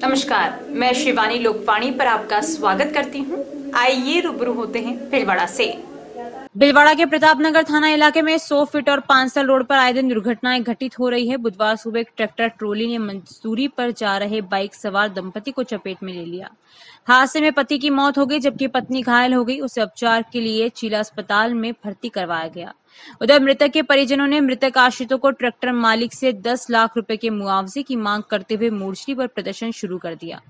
नमस्कार, मैं शिवानी लोकवाणी पर आपका स्वागत करती हूँ। आइए रूबरू होते हैं भीलवाड़ा से। भीलवाड़ा के प्रतापनगर थाना इलाके में 100 फीट और 5 साल रोड पर आए दिन दुर्घटनाएं घटित हो रही है। बुधवार सुबह एक ट्रैक्टर ट्रॉली ने मजदूरी पर जा रहे बाइक सवार दंपति को चपेट में ले लिया। हादसे में पति की मौत हो गई, जबकि पत्नी घायल हो गई। उसे उपचार के लिए चीला अस्पताल में भर्ती करवाया गया। उधर मृतक के परिजनों ने मृतक आश्रितों को ट्रैक्टर मालिक से 10 लाख रुपए के मुआवजे की मांग करते हुए मोर्चे पर प्रदर्शन शुरू कर दिया।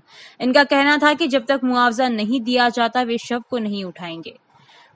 इनका कहना था कि जब तक मुआवजा नहीं दिया जाता वे शव को नहीं उठाएंगे।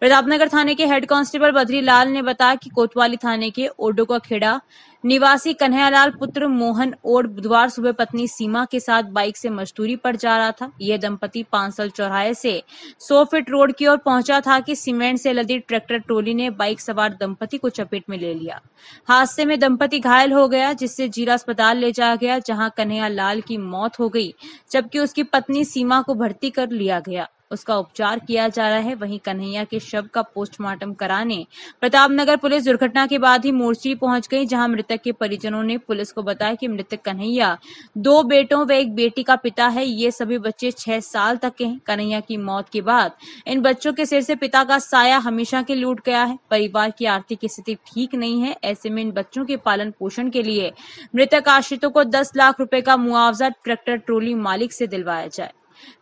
प्रतापनगर थाने के हेड कांस्टेबल बद्रीलाल ने बताया कि कोतवाली थाने के ओडोका खेड़ा निवासी कन्हैयालाल पुत्र मोहन ओड बुधवार सुबह पत्नी सीमा के साथ बाइक से मजदूरी पर जा रहा था। यह दंपति 5 साल चौराहे से 100 फीट रोड की ओर पहुंचा था कि सीमेंट से लदी ट्रैक्टर ट्रॉली ने बाइक सवार दंपति को चपेट में ले लिया। हादसे में दंपति घायल हो गया, जिससे जिला अस्पताल ले जाया गया, जहां कन्हैयालाल की मौत हो गई, जबकि उसकी पत्नी सीमा को भर्ती कर लिया गया। उसका उपचार किया जा रहा है। वहीं कन्हैया के शव का पोस्टमार्टम कराने प्रतापनगर पुलिस दुर्घटना के बाद ही मोर्ची पहुंच गई, जहां मृतक के परिजनों ने पुलिस को बताया कि मृतक कन्हैया 2 बेटों व 1 बेटी का पिता है। ये सभी बच्चे 6 साल तक के हैं। कन्हैया की मौत के बाद इन बच्चों के सिर से पिता का साया हमेशा के लिए उठ गया है। परिवार की आर्थिक स्थिति ठीक नहीं है। ऐसे में इन बच्चों के पालन पोषण के लिए मृतक आश्रितों को 10 लाख रुपए का मुआवजा ट्रैक्टर ट्रॉली मालिक से दिलवाया जाए।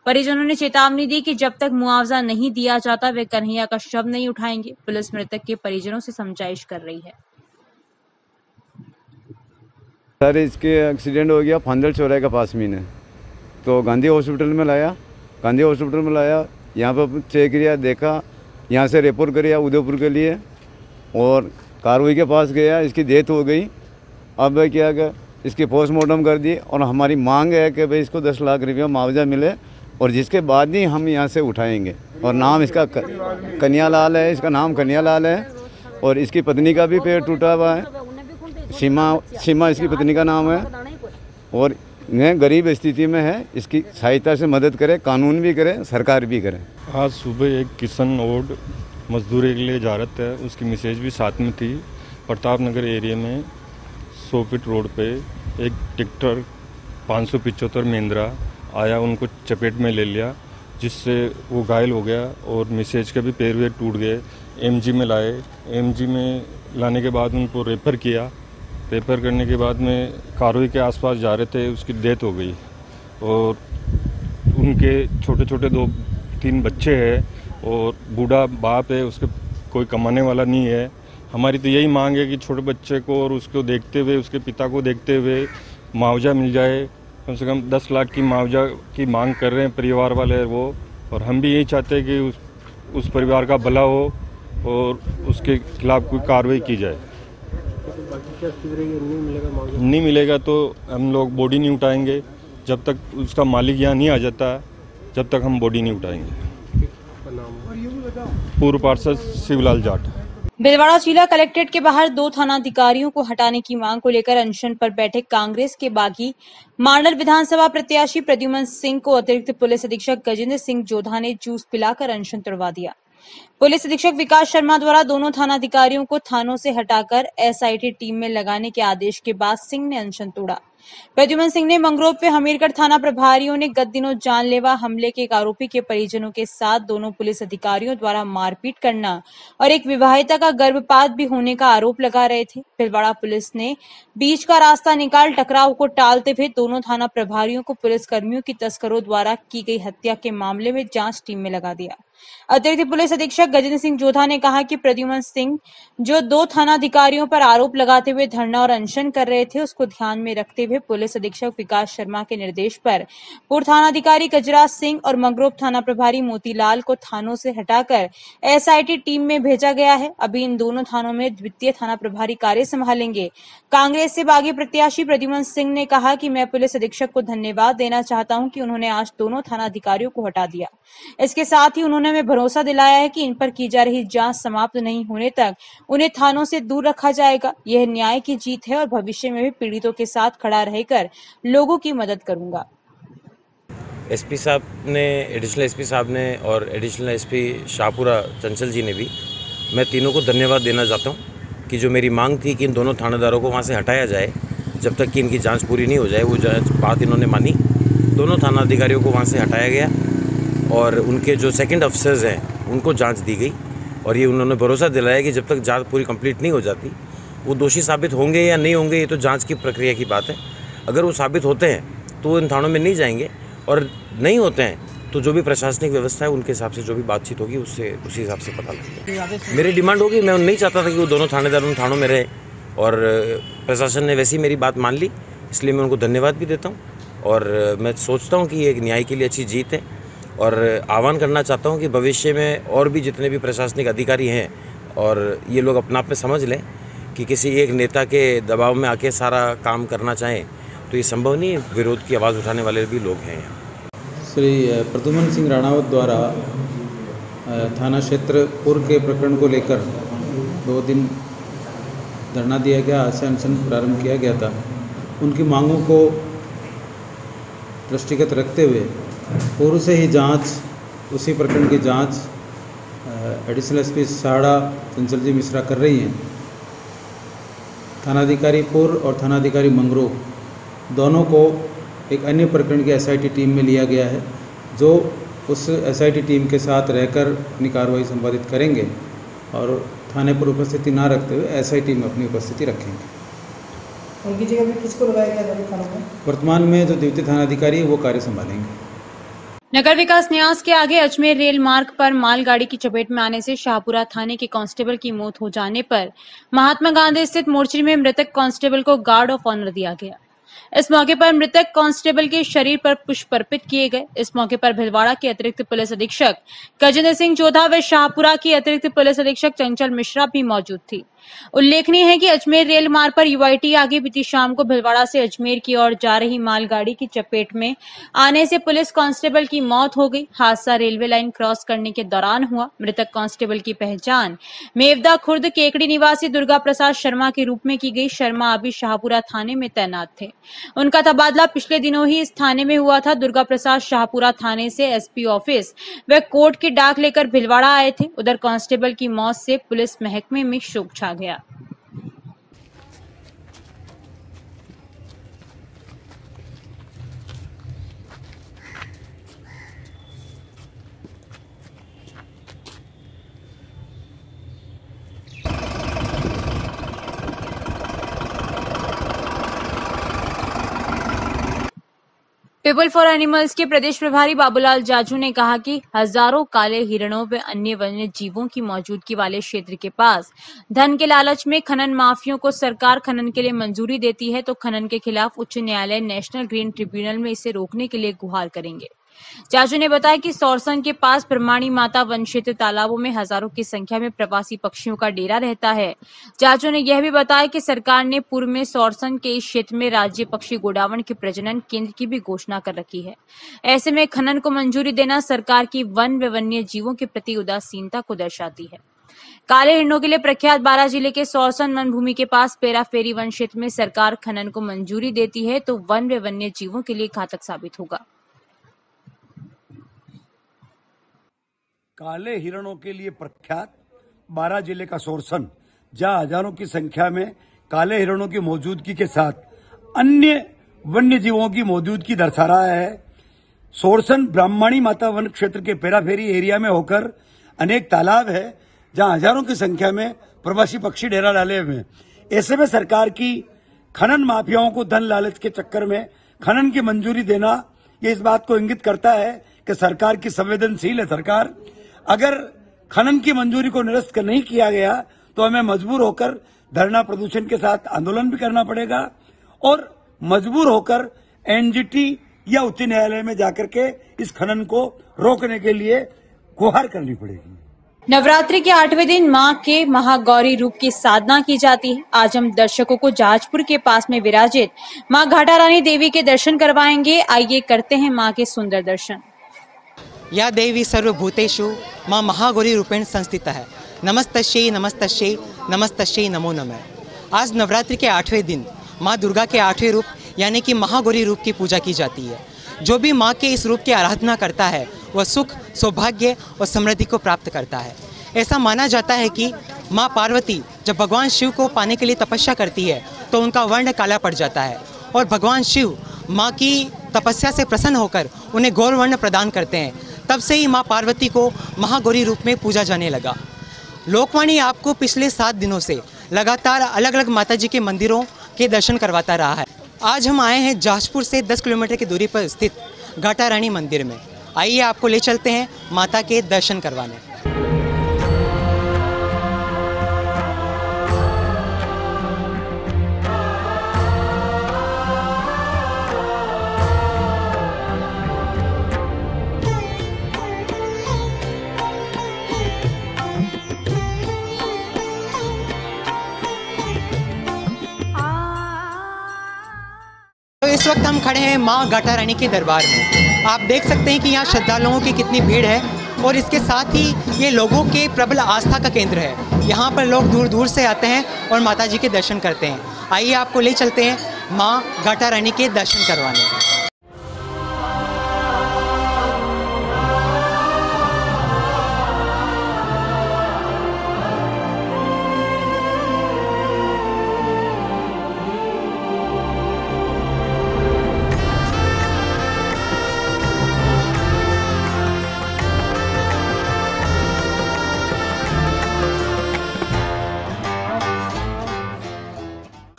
परिजनों ने चेतावनी दी कि जब तक मुआवजा नहीं दिया जाता वे कन्हैया का शव नहीं उठाएंगे। पुलिस मृतक के परिजनों से समझाइश कर रही है। सर, इसके एक्सीडेंट हो गया फांदल चौराहे के पास में ने, तो गांधी हॉस्पिटल में लाया। यहाँ पर चेक किया, देखा, यहाँ से रेफर किया उदयपुर के लिए और कार्रवाई के पास गया। इसकी डेथ हो गई। अब क्या गया, इसकी पोस्टमार्टम कर दी और हमारी मांग है कि भाई इसको 10 लाख रुपया मुआवजा मिले और जिसके बाद ही हम यहाँ से उठाएंगे। और नाम इसका कन्हैयालाल है, इसका नाम कन्हैयालाल है और इसकी पत्नी का भी पैर टूटा हुआ है। सीमा इसकी पत्नी का नाम है और यह गरीब स्थिति में है। इसकी सहायता से मदद करे, कानून भी करे, सरकार भी करे। आज सुबह एक किशन ओड मजदूरी के लिए जा रहा था, उसकी मिसेज भी साथ में थी। प्रतापनगर एरिया में 100 फीट रोड पे एक ट्रैक्टर 575 महिंद्रा आया, उनको चपेट में ले लिया, जिससे वो घायल हो गया और मिसेज के भी पैर वेर टूट गए। एमजी में लाए। एमजी में लाने के बाद उनको रेफर किया। रेफर करने के बाद में कार्रवाई के आसपास जा रहे थे, उसकी डेथ हो गई और उनके छोटे छोटे 2-3 बच्चे हैं और बूढ़ा बाप है, उसके कोई कमाने वाला नहीं है। हमारी तो यही मांग है कि छोटे बच्चे को और उसको देखते हुए, उसके पिता को देखते हुए मुआवजा मिल जाए। कम से कम 10 लाख की मुआवजा की मांग कर रहे हैं परिवार वाले वो, और हम भी यही चाहते हैं कि उस परिवार का भला हो और उसके खिलाफ कोई कार्रवाई की जाए। नहीं मिलेगा तो हम लोग बॉडी नहीं उठाएंगे। जब तक उसका मालिक यहाँ नहीं आ जाता, जब तक हम बॉडी नहीं उठाएंगे। पूर्व पार्षद शिवलाल जाट। भीलवाड़ा जिला कलेक्ट्रेट के बाहर 2 थानाधिकारियों को हटाने की मांग को लेकर अनशन पर बैठे कांग्रेस के बागी मांडल विधानसभा प्रत्याशी प्रद्युमन सिंह को अतिरिक्त पुलिस अधीक्षक गजेंद्र सिंह जोधा ने जूस पिलाकर अनशन तुड़वा दिया। पुलिस अधीक्षक विकास शर्मा द्वारा दोनों थानाधिकारियों को थानों से हटाकर एसआईटी टीम में लगाने के आदेश के बाद सिंह ने अनशन तोड़ा। प्रद्युमन सिंह ने मंगरोप व हमीरगढ़ थाना प्रभारियों ने गत दिनों जानलेवा हमले के एक आरोपी के परिजनों के साथ दोनों पुलिस अधिकारियों द्वारा मारपीट करना और एक विवाहिता का गर्भपात भी होने का आरोप लगा रहे थे। भीलवाड़ा पुलिस ने बीच का रास्ता निकाल टकराव को टालते हुए दोनों थाना प्रभारियों को पुलिस कर्मियों की तस्करों द्वारा की गई हत्या के मामले में जांच टीम में लगा दिया। अतिरिक्त पुलिस अधीक्षक गजेंद्र सिंह जोधा ने कहा कि प्रद्युमन सिंह जो 2 थानाधिकारियों पर आरोप लगाते हुए धरना और अनशन कर रहे थे, उसको ध्यान में रखते हुए पुलिस अधीक्षक विकास शर्मा के निर्देश पर पूर्व थानाधिकारी गजराज सिंह और मंगरोप थाना प्रभारी मोतीलाल को थानों से हटाकर एसआईटी टीम में भेजा गया है। अभी इन दोनों थानों में द्वितीय थाना प्रभारी कार्य संभालेंगे। कांग्रेस से बागी प्रत्याशी प्रद्युमन सिंह ने कहा कि मैं पुलिस अधीक्षक को धन्यवाद देना चाहता हूं कि उन्होंने आज दोनों थानाधिकारियों को हटा दिया। इसके साथ ही उन्होंने हमें भरोसा दिलाया है कि इन पर की जा रही जांच समाप्त नहीं होने तक उन्हें थानों से दूर रखा जाएगा। यह न्याय की जीत है और भविष्य में भी पीड़ितों के साथ खड़ा रहकर लोगों की मदद करूंगा। एसपी साहब ने, एडिशनल एसपी साहब ने और एडिशनल एसपी शाहपुरा चंचल जी ने भी, मैं तीनों को धन्यवाद देना चाहता हूं कि जो मेरी मांग थी कि इन दोनों थानेदारों को वहां से हटाया जाए जब तक कि इनकी जांच पूरी नहीं हो जाए, वो बात इन्होंने मानी दोनों थाना अधिकारियों को वहाँ से हटाया गया और उनके जो सेकंड अफसर्स हैं उनको जांच दी गई और ये उन्होंने भरोसा दिलाया कि जब तक जांच पूरी कंप्लीट नहीं हो जाती वो दोषी साबित होंगे या नहीं होंगे, ये तो जांच की प्रक्रिया की बात है। अगर वो साबित होते हैं तो इन थानों में नहीं जाएंगे और नहीं होते हैं तो जो भी प्रशासनिक व्यवस्था है उनके हिसाब से जो भी बातचीत होगी उससे उसी हिसाब से पता लगेगा। मेरी डिमांड होगी, मैं नहीं चाहता था कि वो दोनों थानेदार उन थानों में रहे और प्रशासन ने वैसी मेरी बात मान ली, इसलिए मैं उनको धन्यवाद भी देता हूँ और मैं सोचता हूँ कि ये एक न्याय के लिए अच्छी जीत है और आह्वान करना चाहता हूँ कि भविष्य में और भी जितने भी प्रशासनिक अधिकारी हैं और ये लोग अपना आप में समझ लें कि किसी एक नेता के दबाव में आके सारा काम करना चाहें तो ये संभव नहीं। विरोध की आवाज़ उठाने वाले भी लोग हैं। श्री प्रद्युम्न सिंह राणावत द्वारा थाना क्षेत्र पूर्व के प्रकरण को लेकर 2 दिन धरना दिया गया, आज से अनशन प्रारंभ किया गया था। उनकी मांगों को दृष्टिगत रखते हुए पूर्व से ही जांच, उसी प्रकरण की जांच एडिशनल एसपी साड़ा चंचल जी मिश्रा कर रही हैं। थानाधिकारी पूर्व और थानाधिकारी मंगरू दोनों को एक अन्य प्रकरण की एसआईटी टीम में लिया गया है, जो उस एसआईटी टीम के साथ रहकर अपनी कार्रवाई संपादित करेंगे और थाने पर उपस्थिति ना रखते हुए एसआईटी में अपनी उपस्थिति रखेंगे। उनकी जगह पे किसको लगाया गया था थानों में? वर्तमान में जो द्वितीय थानाधिकारी है वो कार्य संभालेंगे। नगर विकास न्यास के आगे अजमेर रेल मार्ग पर मालगाड़ी की चपेट में आने से शाहपुरा थाने के कांस्टेबल की मौत हो जाने पर महात्मा गांधी स्थित मोर्चरी में मृतक कांस्टेबल को गार्ड ऑफ ऑनर दिया गया। इस मौके पर मृतक कांस्टेबल के शरीर पर पुष्प अर्पित किए गए। इस मौके पर भिलवाड़ा के अतिरिक्त पुलिस अधीक्षक गजेंद्र सिंह जोधा व शाहपुरा की अतिरिक्त पुलिस अधीक्षक चंचल मिश्रा भी मौजूद थी। उल्लेखनीय है कि अजमेर रेल मार्ग पर यूआईटी आगे बीती शाम को भिलवाड़ा से अजमेर की ओर जा रही मालगाड़ी की चपेट में आने से पुलिस कांस्टेबल की मौत हो गई। हादसा रेलवे लाइन क्रॉस करने के दौरान हुआ। मृतक कांस्टेबल की पहचान मेवदा खुर्द केकड़ी निवासी दुर्गा प्रसाद शर्मा के रूप में की गई। शर्मा अभी शाहपुरा थाने में तैनात थे। उनका तबादला पिछले दिनों ही इस थाने में हुआ था। दुर्गा प्रसाद शाहपुरा थाने से एसपी ऑफिस व कोर्ट की डाक लेकर भिलवाड़ा आए थे। उधर कांस्टेबल की मौत से पुलिस महकमे में शोक छा गया। पीपल फॉर एनिमल्स के प्रदेश प्रभारी बाबूलाल जाजू ने कहा कि हजारों काले हिरणों व अन्य वन्य जीवों की मौजूदगी वाले क्षेत्र के पास धन के लालच में खनन माफियों को सरकार खनन के लिए मंजूरी देती है तो खनन के खिलाफ उच्च न्यायालय नेशनल ग्रीन ट्रिब्यूनल में इसे रोकने के लिए गुहार करेंगे। जाजू ने बताया कि सौरसन के पास ब्रह्माणी माता वन क्षेत्र तालाबों में हजारों की संख्या में प्रवासी पक्षियों का डेरा रहता है। जाजू ने यह भी बताया कि सरकार ने पूर्व में सौरसन के इस क्षेत्र में राज्य पक्षी गोडावण के प्रजनन केंद्र की भी घोषणा कर रखी है। ऐसे में खनन को मंजूरी देना सरकार की वन व वन्य जीवों के प्रति उदासीनता को दर्शाती है। काले हिरणों के लिए प्रख्यात बारां जिले के सौरसन वन भूमि के पास पेराफेरी वन क्षेत्र में सरकार खनन को मंजूरी देती है तो वन व वन्य जीवों के लिए घातक साबित होगा। काले हिरणों के लिए प्रख्यात बारां जिले का सौरसन, जहां हजारों की संख्या में काले हिरणों की मौजूदगी के साथ अन्य वन्य जीवों की मौजूदगी दर्शा रहा है। सौरसन ब्राह्मणी माता वन क्षेत्र के पेराफेरी एरिया में होकर अनेक तालाब है जहां हजारों की संख्या में प्रवासी पक्षी डेरा डाले हुए हैं। ऐसे में सरकार की खनन माफियाओं को धन लालच के चक्कर में खनन की मंजूरी देना ये इस बात को इंगित करता है कि सरकार की संवेदनशील है सरकार। अगर खनन की मंजूरी को निरस्त नहीं किया गया तो हमें मजबूर होकर धरना प्रदर्शन के साथ आंदोलन भी करना पड़ेगा और मजबूर होकर एनजीटी या उच्च न्यायालय में जाकर के इस खनन को रोकने के लिए गुहार करनी पड़ेगी। नवरात्रि के 8वें दिन मां के महागौरी रूप की साधना की जाती है। आज हम दर्शकों को जहाजपुर के पास में विराजित मां घाटा रानी देवी के दर्शन करवाएंगे। आइए करते हैं मां के सुंदर दर्शन। या देवी सर्वभूतेषु मां महागौरी रूपेण संस्थिता है। नमस्तस्यै नमस्तस्यै नमस्तस्यै नमो नमः। आज नवरात्रि के 8वें दिन मां दुर्गा के 8वें रूप यानी कि महागौरी रूप की पूजा की जाती है। जो भी मां के इस रूप की आराधना करता है वह सुख, सौभाग्य और समृद्धि को प्राप्त करता है। ऐसा माना जाता है कि मां पार्वती जब भगवान शिव को पाने के लिए तपस्या करती है तो उनका वर्ण काला पड़ जाता है और भगवान शिव मां की तपस्या से प्रसन्न होकर उन्हें गौरवर्ण प्रदान करते हैं। तब से ही माँ पार्वती को महागौरी रूप में पूजा जाने लगा। लोकवाणी आपको पिछले 7 दिनों से लगातार अलग अलग माता जी के मंदिरों के दर्शन करवाता रहा है। आज हम आए हैं जाजपुर से 10 किलोमीटर की दूरी पर स्थित घाटा रानी मंदिर में। आइए आपको ले चलते हैं माता के दर्शन करवाने। तो इस वक्त हम खड़े हैं माँ घाटा रानी के दरबार में। आप देख सकते हैं कि यहाँ श्रद्धालुओं की कितनी भीड़ है और इसके साथ ही ये लोगों के प्रबल आस्था का केंद्र है। यहाँ पर लोग दूर दूर से आते हैं और माता जी के दर्शन करते हैं। आइए आपको ले चलते हैं माँ घाटा रानी के दर्शन करवाने।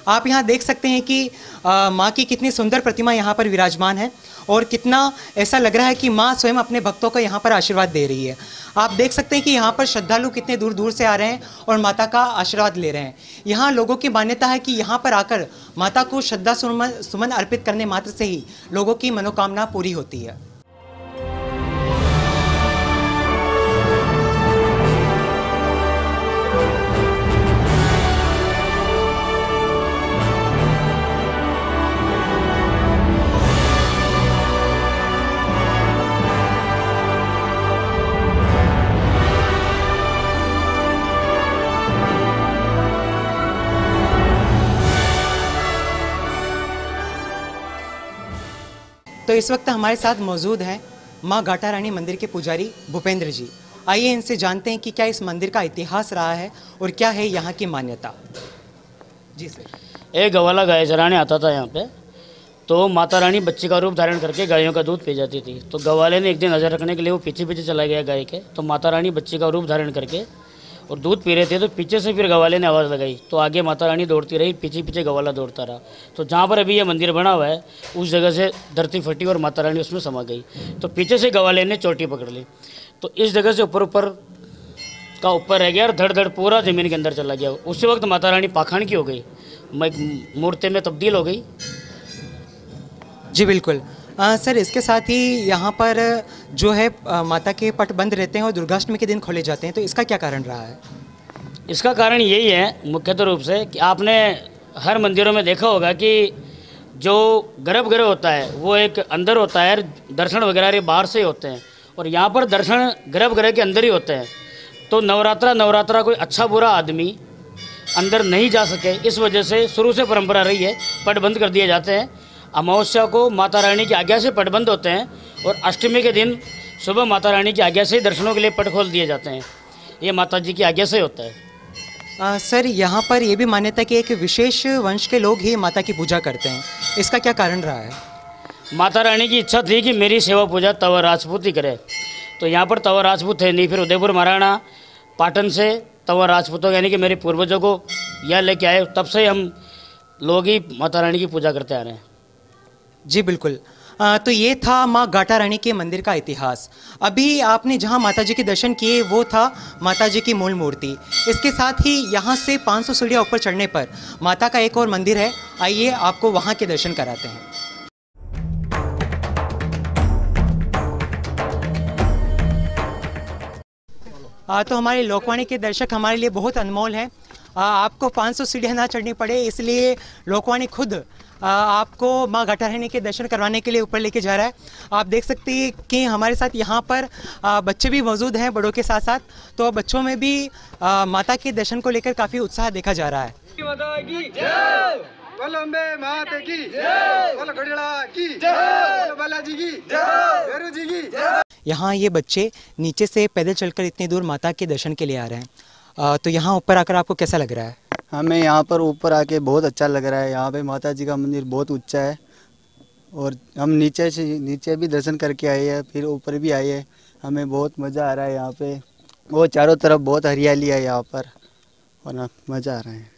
आप यहाँ देख सकते हैं कि माँ की कितनी सुंदर प्रतिमा यहाँ पर विराजमान है और कितना ऐसा लग रहा है कि माँ स्वयं अपने भक्तों को यहाँ पर आशीर्वाद दे रही है। आप देख सकते हैं कि यहाँ पर श्रद्धालु कितने दूर दूर से आ रहे हैं और माता का आशीर्वाद ले रहे हैं। यहाँ लोगों की मान्यता है कि यहाँ पर आकर माता को श्रद्धा सुमन अर्पित करने मात्र से ही लोगों की मनोकामना पूरी होती है। तो इस वक्त हमारे साथ मौजूद हैं माँ घाटा रानी मंदिर के पुजारी भूपेंद्र जी। आइए इनसे जानते हैं कि क्या इस मंदिर का इतिहास रहा है और क्या है यहाँ की मान्यता। जी सर। एक गवाला गाय चराने आता था यहाँ पे, तो माता रानी बच्चे का रूप धारण करके गायों का दूध पी जाती थी। तो गवाले ने एक दिन नज़र रखने के लिए वो पीछे पीछे चला गया गाय के, तो माता रानी बच्चे का रूप धारण करके और दूध पी रहे थे। तो पीछे से फिर गवाले ने आवाज़ लगाई, तो आगे माता रानी दौड़ती रही, पीछे पीछे गवाला दौड़ता रहा। तो जहाँ पर अभी ये मंदिर बना हुआ है उस जगह से धरती फटी और माता रानी उसमें समा गई। तो पीछे से गवाले ने चोटी पकड़ ली, तो इस जगह से ऊपर का ऊपर रह गया और धड़ धड़ पूरा ज़मीन के अंदर चला गया। उसी वक्त माता रानी पाखंड की हो गई, मूर्ति में तब्दील हो गई। जी बिल्कुल। सर, इसके साथ ही यहाँ पर जो है माता के पट बंद रहते हैं और दुर्गाष्टमी के दिन खोले जाते हैं, तो इसका क्या कारण रहा है? इसका कारण यही है मुख्यतः रूप से कि आपने हर मंदिरों में देखा होगा कि जो गर्भगृह होता है वो एक अंदर होता है, दर्शन वगैरह बाहर से ही होते हैं, और यहाँ पर दर्शन गर्भगृह के अंदर ही होते हैं। तो नवरात्रा कोई अच्छा बुरा आदमी अंदर नहीं जा सके, इस वजह से शुरू से परंपरा रही है पट बंद कर दिए जाते हैं। अमावस्या को माता रानी की आज्ञा से पट बंद होते हैं और अष्टमी के दिन सुबह माता रानी की आज्ञा से दर्शनों के लिए पट खोल दिए जाते हैं। ये माता जी की आज्ञा से होता है। सर, यहाँ पर ये भी मान्यता है कि एक विशेष वंश के लोग ही माता की पूजा करते हैं, इसका क्या कारण रहा है? माता रानी की इच्छा थी कि मेरी सेवा पूजा तंवर राजपूत ही करे, तो यहाँ पर तंवर राजपूत थे नहीं। फिर उदयपुर महाराणा पाटन से तंवर राजपूतों यानी कि मेरे पूर्वजों को यह लेके आए, तब से हम लोग ही माता रानी की पूजा करते आ रहे हैं। जी बिल्कुल। तो ये था माँ घाटा रानी के मंदिर का इतिहास। अभी आपने जहाँ माता जी के दर्शन किए वो था माता जी की मूल मूर्ति। इसके साथ ही यहाँ से 500 सीढ़ियाँ ऊपर चढ़ने पर माता का एक और मंदिर है, आइए आपको वहाँ के दर्शन कराते हैं। तो हमारे लोकवाणी के दर्शक हमारे लिए बहुत अनमोल हैं। आपको 500 सीढ़ियाँ ना चढ़नी पड़े, इसलिए लोकवाणी खुद आपको माँ घाटा रानी के दर्शन करवाने के लिए ऊपर लेके जा रहा है। आप देख सकते हैं कि हमारे साथ यहाँ पर बच्चे भी मौजूद हैं बड़ों के साथ साथ, तो बच्चों में भी माता के दर्शन को लेकर काफ़ी उत्साह देखा जा रहा है। यहाँ ये बच्चे नीचे से पैदल चलकर इतनी दूर माता के दर्शन के लिए आ रहे हैं, तो यहाँ ऊपर आकर आपको कैसा लग रहा है? हमें यहाँ पर ऊपर आके बहुत अच्छा लग रहा है। यहाँ पे माता जी का मंदिर बहुत ऊंचा है और हम नीचे भी दर्शन करके आए हैं, फिर ऊपर भी आए हैं। हमें बहुत मज़ा आ रहा है यहाँ पे। वो चारों तरफ बहुत हरियाली है यहाँ पर और ना मज़ा आ रहा है।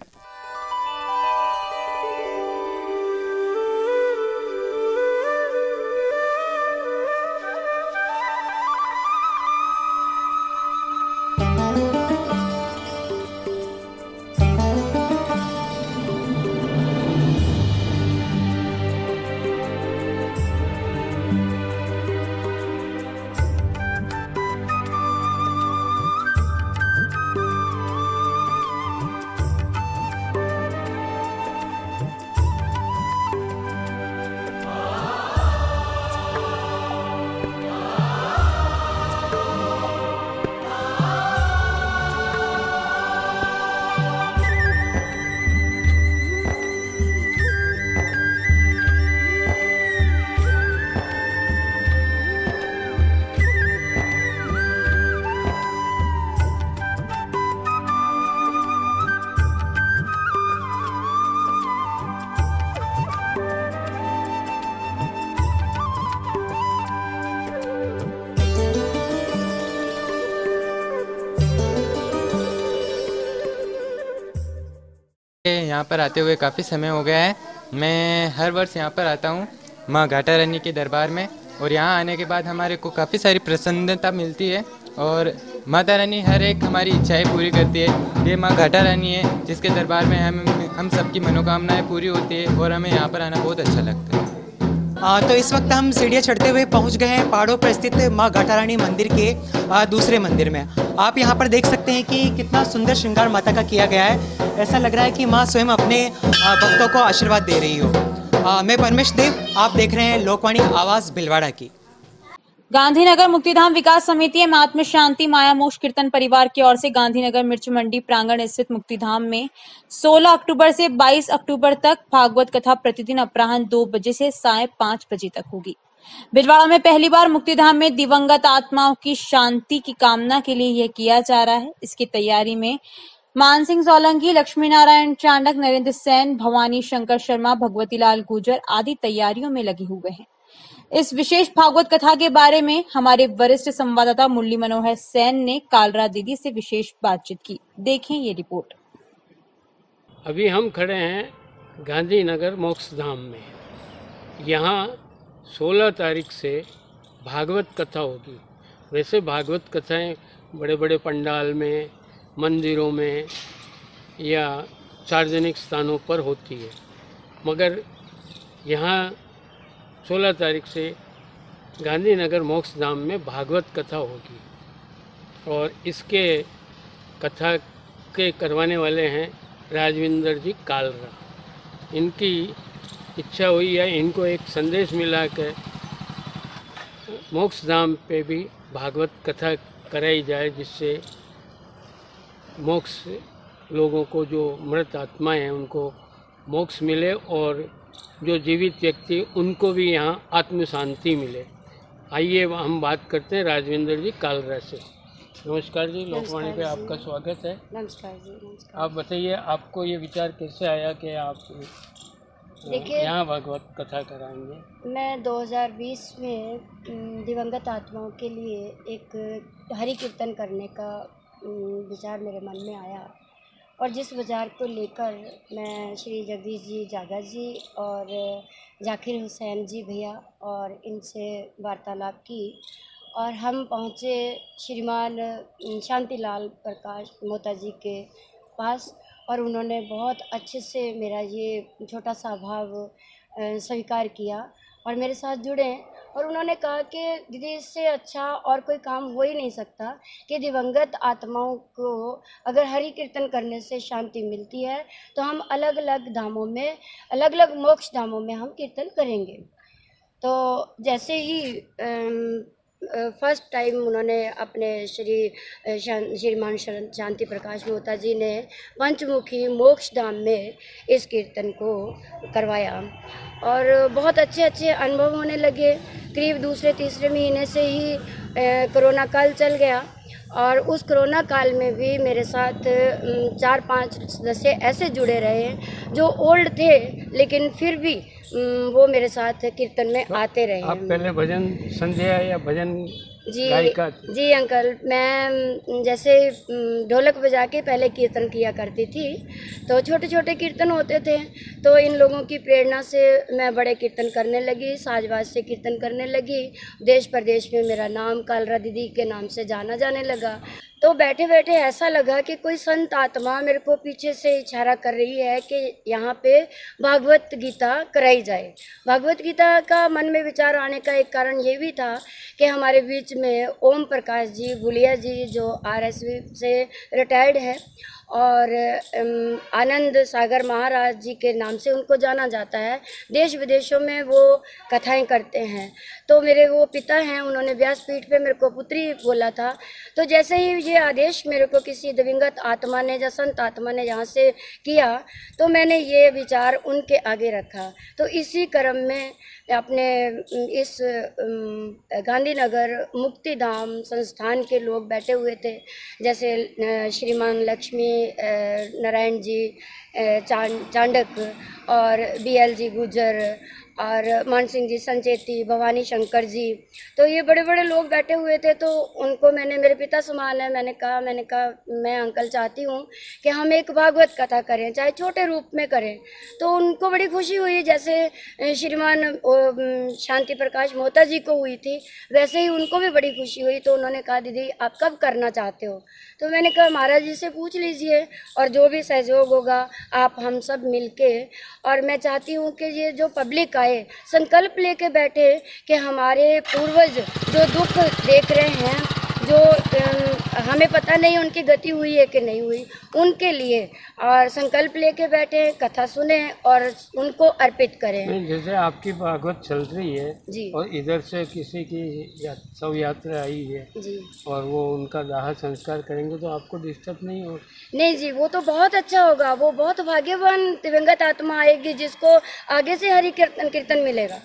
यहाँ पर आते हुए काफ़ी समय हो गया है। मैं हर वर्ष यहाँ पर आता हूँ माँ घाटा रानी के दरबार में, और यहाँ आने के बाद हमारे को काफ़ी सारी प्रसन्नता मिलती है और माता रानी हर एक हमारी इच्छाएं पूरी करती है। ये माँ घाटा रानी है जिसके दरबार में हम सबकी मनोकामनाएं पूरी होती है और हमें यहाँ पर आना बहुत अच्छा लगता है। तो इस वक्त हम सीढ़ियाँ चढ़ते हुए पहुँच गए हैं पहाड़ों पर स्थित माँ घाटा रानी मंदिर के दूसरे मंदिर में। आप यहाँ पर देख सकते हैं कि कितना सुंदर श्रृंगार माता का किया गया है। ऐसा लग रहा है कि माँ स्वयं अपने भक्तों को आशीर्वाद दे रही हो। मैं परमेश देव, आप देख रहे हैं लोकवाणी आवाज़ भिलवाड़ा की। गांधीनगर मुक्तिधाम विकास समिति एवं आत्म शांति माया मोक्ष कीर्तन परिवार की ओर से गांधीनगर मिर्च मंडी प्रांगण स्थित मुक्तिधाम में 16 अक्टूबर से 22 अक्टूबर तक भागवत कथा प्रतिदिन अपराह्न 2 बजे से साय 5 बजे तक होगी। भिलवाड़ा में पहली बार मुक्तिधाम में दिवंगत आत्माओं की शांति की कामना के लिए यह किया जा रहा है। इसकी तैयारी में मानसिंह सोलंकी, लक्ष्मी नारायण चांडक, नरेंद्र सेन, भवानी शंकर शर्मा, भगवती लाल गुर्जर आदि तैयारियों में लगे हुए हैं। इस विशेष भागवत कथा के बारे में हमारे वरिष्ठ संवाददाता मुरली मनोहर सेन ने कालरा दीदी से विशेष बातचीत की। देखें ये रिपोर्ट। अभी हम खड़े हैं गांधीनगर मोक्षधाम में। यहाँ 16 तारीख से भागवत कथा होगी। वैसे भागवत कथाएं बड़े बड़े पंडाल में, मंदिरों में या सार्वजनिक स्थानों पर होती है, मगर यहाँ 16 तारीख से गांधीनगर मोक्षधाम में भागवत कथा होगी और इसके कथा के करवाने वाले हैं राजविंदर जी कालरा। इनकी इच्छा हुई है, इनको एक संदेश मिला कि मोक्षधाम पे भी भागवत कथा कराई जाए, जिससे मोक्ष लोगों को, जो मृत आत्माएं हैं उनको मोक्ष मिले और जो जीवित व्यक्ति उनको भी यहाँ आत्म शांति मिले। आइए हम बात करते हैं राजविंदर जी कालरा से। नमस्कार जी, लोकवाणी पे आपका स्वागत है। नमस्कार जी। नमस्कार। आप बताइए, आपको ये विचार कैसे आया कि आप यहाँ भागवत कथा कराएंगे? मैं 2020 में दिवंगत आत्माओं के लिए एक हरि कीर्तन करने का विचार मेरे मन में आया और जिस विचार को लेकर मैं श्री जगदीश जी जागा जी और जाकिर हुसैन जी भैया और इनसे वार्तालाप की और हम पहुँचे श्रीमान शांतिलाल प्रकाश मोता जी के पास और उन्होंने बहुत अच्छे से मेरा ये छोटा सा भाव स्वीकार किया और मेरे साथ जुड़े और उन्होंने कहा कि दीदी इससे अच्छा और कोई काम हो ही नहीं सकता कि दिवंगत आत्माओं को अगर हरि कीर्तन करने से शांति मिलती है तो हम अलग अलग धामों में, अलग अलग मोक्ष धामों में हम कीर्तन करेंगे। तो जैसे ही फर्स्ट टाइम उन्होंने अपने श्रीमान शांति प्रकाश मोता जी ने पंचमुखी मोक्ष धाम में इस कीर्तन को करवाया और बहुत अच्छे अनुभव होने लगे। करीब दूसरे तीसरे महीने से ही कोरोना काल चल गया और उस कोरोना काल में भी मेरे साथ 4-5 सदस्य ऐसे जुड़े रहे जो ओल्ड थे लेकिन फिर भी वो मेरे साथ कीर्तन में आते रहे। आप पहले भजन संध्या या भजन जी गायिका? जी अंकल, मैं जैसे ढोलक बजा के पहले कीर्तन किया करती थी, तो छोटे छोटे कीर्तन होते थे, तो इन लोगों की प्रेरणा से मैं बड़े कीर्तन करने लगी, साजबाज से कीर्तन करने लगी। देश प्रदेश में मेरा नाम कालरा दीदी के नाम से जाना जाने लगा। तो बैठे बैठे ऐसा लगा कि कोई संत आत्मा मेरे को पीछे से इशारा कर रही है कि यहाँ पे भागवत गीता कराई जाए। भागवत गीता का मन में विचार आने का एक कारण ये भी था कि हमारे बीच में ओम प्रकाश जी गुलिया जी जो RSV से रिटायर्ड है और आनंद सागर महाराज जी के नाम से उनको जाना जाता है। देश विदेशों में वो कथाएं करते हैं। तो मेरे वो पिता हैं, उन्होंने व्यासपीठ पे मेरे को पुत्री बोला था। तो जैसे ही ये आदेश मेरे को किसी दिवंगत आत्मा ने या संत आत्मा ने यहाँ से किया, तो मैंने ये विचार उनके आगे रखा। तो इसी क्रम में अपने इस गांधीनगर मुक्तिधाम संस्थान के लोग बैठे हुए थे, जैसे श्रीमान लक्ष्मी नारायण जी चांडक और BL जी गुजर और मान सिंह जी संचेती, भवानी शंकर जी, तो ये बड़े बड़े लोग बैठे हुए थे। तो उनको मैंने, मेरे पिता समान है, मैंने कहा मैं अंकल चाहती हूँ कि हम एक भागवत कथा करें, चाहे छोटे रूप में करें। तो उनको बड़ी खुशी हुई, जैसे श्रीमान शांति प्रकाश मोहता जी को हुई थी, वैसे ही उनको भी बड़ी खुशी हुई। तो उन्होंने कहा दीदी आप कब करना चाहते हो? तो मैंने कहा महाराज जी से पूछ लीजिए और जो भी सहयोग होगा आप हम सब मिलके। और मैं चाहती हूँ कि ये जो पब्लिक आए संकल्प लेके बैठे कि हमारे पूर्वज जो दुख देख रहे हैं, जो हमें पता नहीं उनकी गति हुई है कि नहीं हुई, उनके लिए और संकल्प लेके बैठे, कथा सुने और उनको अर्पित करें। जैसे आपकी भागवत चल रही है जी, और इधर से किसी की शव यात्रा आई है जी, और वो उनका दाह संस्कार करेंगे तो आपको डिस्टर्ब नहीं हो? नहीं जी, वो तो बहुत अच्छा होगा। वो बहुत भाग्यवान दिवंगत आत्मा आएगी जिसको आगे से हरि कीर्तन मिलेगा,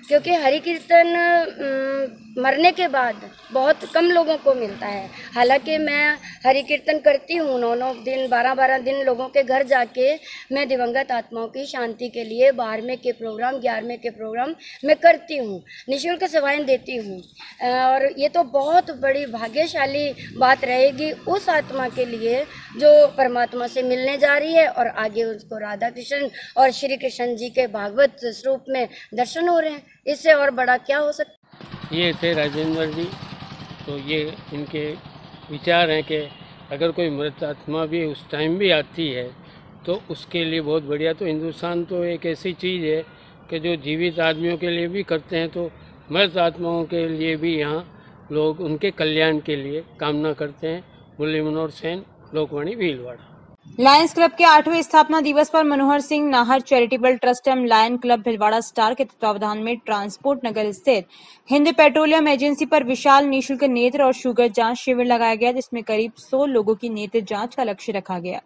क्योंकि हरि कीर्तन मरने के बाद बहुत कम लोगों को मिलता है। हालांकि मैं हरि कीर्तन करती हूँ 9-9 दिन 12-12 दिन लोगों के घर जाके मैं दिवंगत आत्माओं की शांति के लिए 12वें के प्रोग्राम 11वें के प्रोग्राम मैं करती हूँ, निःशुल्क सेवाएं देती हूँ। और ये तो बहुत बड़ी भाग्यशाली बात रहेगी उस आत्मा के लिए जो परमात्मा से मिलने जा रही है और आगे उसको राधा कृष्ण और श्री कृष्ण जी के भागवत स्वरूप में दर्शन हो रहे हैं। इससे और बड़ा क्या हो सकता? ये थे राजेंद्र जी। तो ये इनके विचार हैं कि अगर कोई मृत आत्मा भी उस टाइम भी आती है तो उसके लिए बहुत बढ़िया। तो हिंदुस्तान तो एक ऐसी चीज़ है कि जो जीवित आदमियों के लिए भी करते हैं, तो मृत आत्माओं के लिए भी यहाँ लोग उनके कल्याण के लिए कामना करते हैं। मुरली मनोहर सेन, लोकवाणी भीलवाड़ा। लायंस क्लब के 8वें स्थापना दिवस पर मनोहर सिंह नाहर चैरिटेबल ट्रस्ट एवं लायन क्लब भीलवाड़ा स्टार के तत्वावधान में ट्रांसपोर्ट नगर स्थित हिंद पेट्रोलियम एजेंसी पर विशाल निःशुल्क नेत्र और शुगर जांच शिविर लगाया गया, जिसमें करीब 100 लोगों की नेत्र जांच का लक्ष्य रखा गया।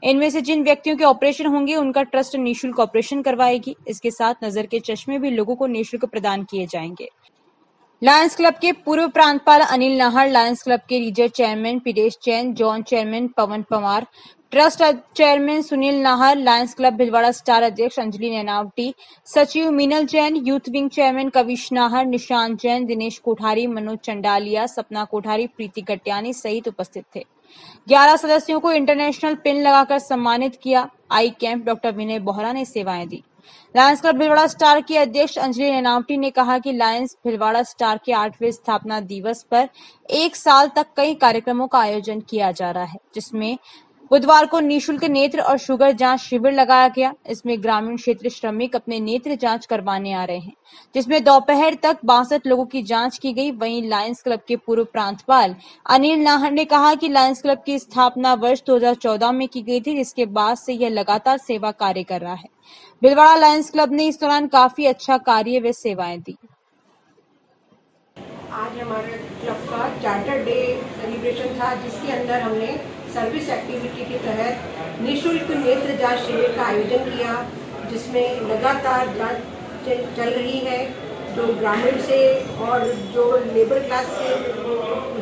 इनमें से जिन व्यक्तियों के ऑपरेशन होंगे उनका ट्रस्ट निःशुल्क ऑपरेशन करवाएगी। इसके साथ नजर के चश्मे भी लोगों को निःशुल्क प्रदान किए जाएंगे। लायंस क्लब के पूर्व प्रांतपाल अनिल नाहर, लायंस क्लब के region chairman Piresh Jain, zone chairman Pawan Pawar, trust chairman Sunil Nahar, Lions Club Bhilwara star अध्यक्ष अंजलि नैनावटी, सचिव Minal Jain, youth wing chairman Kavish Nahar, Nishant Jain, Dinesh Kothari, Manoj Chandaliya, Sapna Kothari, प्रीति कट्यानी सहित उपस्थित थे। 11 सदस्यों को इंटरनेशनल पिन लगाकर सम्मानित किया। आई कैंप डॉक्टर विनय बोहरा ने सेवाएं दी। लायंस क्लब भीलवाड़ा स्टार की अध्यक्ष अंजलि नैनावटी ने कहा कि लायंस भीलवाड़ा स्टार के 8वें स्थापना दिवस पर 1 साल तक कई कार्यक्रमों का आयोजन किया जा रहा है, जिसमें बुधवार को निःशुल्क नेत्र और शुगर जांच शिविर लगाया गया। इसमें ग्रामीण क्षेत्र श्रमिक अपने नेत्र जांच करवाने आ रहे हैं, जिसमें दोपहर तक 62 लोगों की जांच की गई। वहीं लायंस क्लब के पूर्व प्रांतपाल अनिल नाहर ने कहा कि लायंस क्लब की स्थापना वर्ष 2014 में की गई थी, जिसके बाद से यह लगातार सेवा कार्य कर रहा है। भीलवाड़ा लायंस क्लब ने इस दौरान काफी अच्छा कार्य व सेवाएं दी। आज हमारे क्लब का चार्टर डे सेलिब्रेशन था, जिसके अंदर हमने सर्विस एक्टिविटी के तहत निःशुल्क नेत्र जांच शिविर का आयोजन किया, जिसमें लगातार जांच चल रही है। जो ग्रामीण से और जो लेबर क्लास से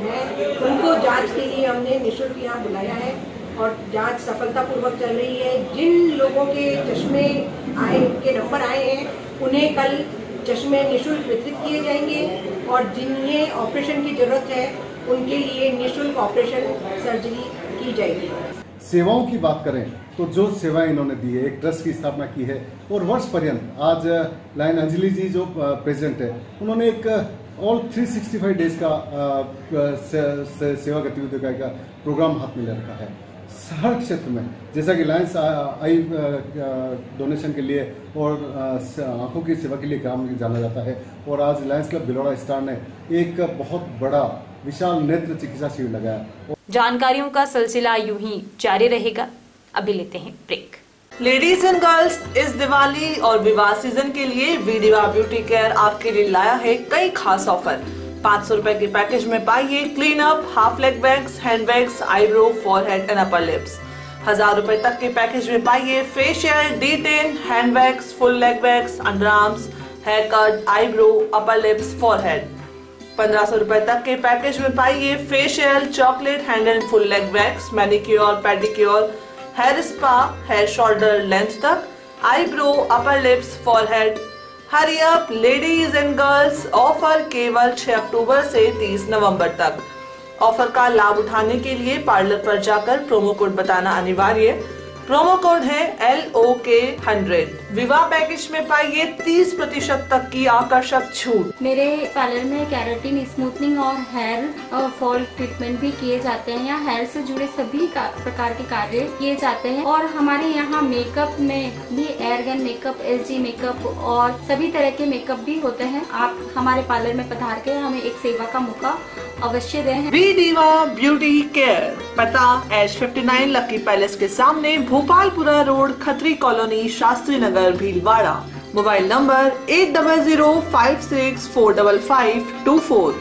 हैं उनको जांच के लिए हमने निःशुल्क यहाँ बुलाया है और जांच सफलतापूर्वक चल रही है। जिन लोगों के चश्मे के नंबर आए हैं उन्हें कल चश्मे निःशुल्क वितरित किए जाएंगे और जिन्हें ऑपरेशन की जरूरत है उनके लिए निःशुल्क ऑपरेशन सर्जरी की जाएगी। सेवाओं की बात करें तो जो सेवाएं इन्होंने दी है, एक ट्रस्ट की स्थापना की है और वर्ष पर्यंत आज लाइन अंजलि जी जो प्रेसिडेंट है उन्होंने एक ऑल 365 डेज का सेवा गतिविधियों का प्रोग्राम हाथ में ले रखा है हर क्षेत्र में, जैसा कि लायंस आई डोनेशन के लिए और आंखों की सेवा के लिए काम जाना जाता है। और आज लायंस क्लब भिलवाड़ा स्टार ने एक बहुत बड़ा विशाल नेत्र चिकित्सा शिविर लगाया। जानकारियों का सिलसिला यूं ही जारी रहेगा। अभी लेते हैं ब्रेक। लेडीज एंड गर्ल्स, इस दिवाली और विवाह सीजन के लिए वीडिवा ब्यूटी केयर आपके लिए लाया है कई खास ऑफर। 500 रुपए के पैकेज में पाइए clean up, half leg wax, hand wax, eyebrow, forehead and upper lips. 1000 रुपए तक के पैकेज में पाइए facial, D10, hand wax, full leg wax, under arms, hair cut, eyebrow, upper lips, forehead. 1500 रुपए तक के पैकेज में पाइए facial, chocolate, hand and full leg wax, manicure, pedicure, hair spa, hair shoulder length तक, eyebrow, upper lips, forehead. Hurry up ladies and girls, offer केवल 6 अक्टूबर से 30 नवंबर तक। Offer का लाभ उठाने के लिए पार्लर पर जाकर प्रोमो कोड बताना अनिवार्य। प्रोमो कोड है LOK100। विवाह पैकेज में पाइए 30% तक की आकर्षक छूट। मेरे पार्लर में केराटिन, स्मूथनिंग और हेयर फॉल ट्रीटमेंट भी किए जाते हैं। यहाँ हेयर से जुड़े सभी प्रकार के कार्य किए जाते हैं और हमारे यहाँ मेकअप में भी एयरगन मेकअप, SG मेकअप और सभी तरह के मेकअप भी होते हैं। आप हमारे पार्लर में पधार के हमें एक सेवा का मौका अवश्य दें। वीडिवा ब्यूटी केयर, पता H59 लकी पैलेस के सामने, Bhopalpura road, Khatri colony, Shastri Nagar, Bhilwara. Mobile number 8005645524।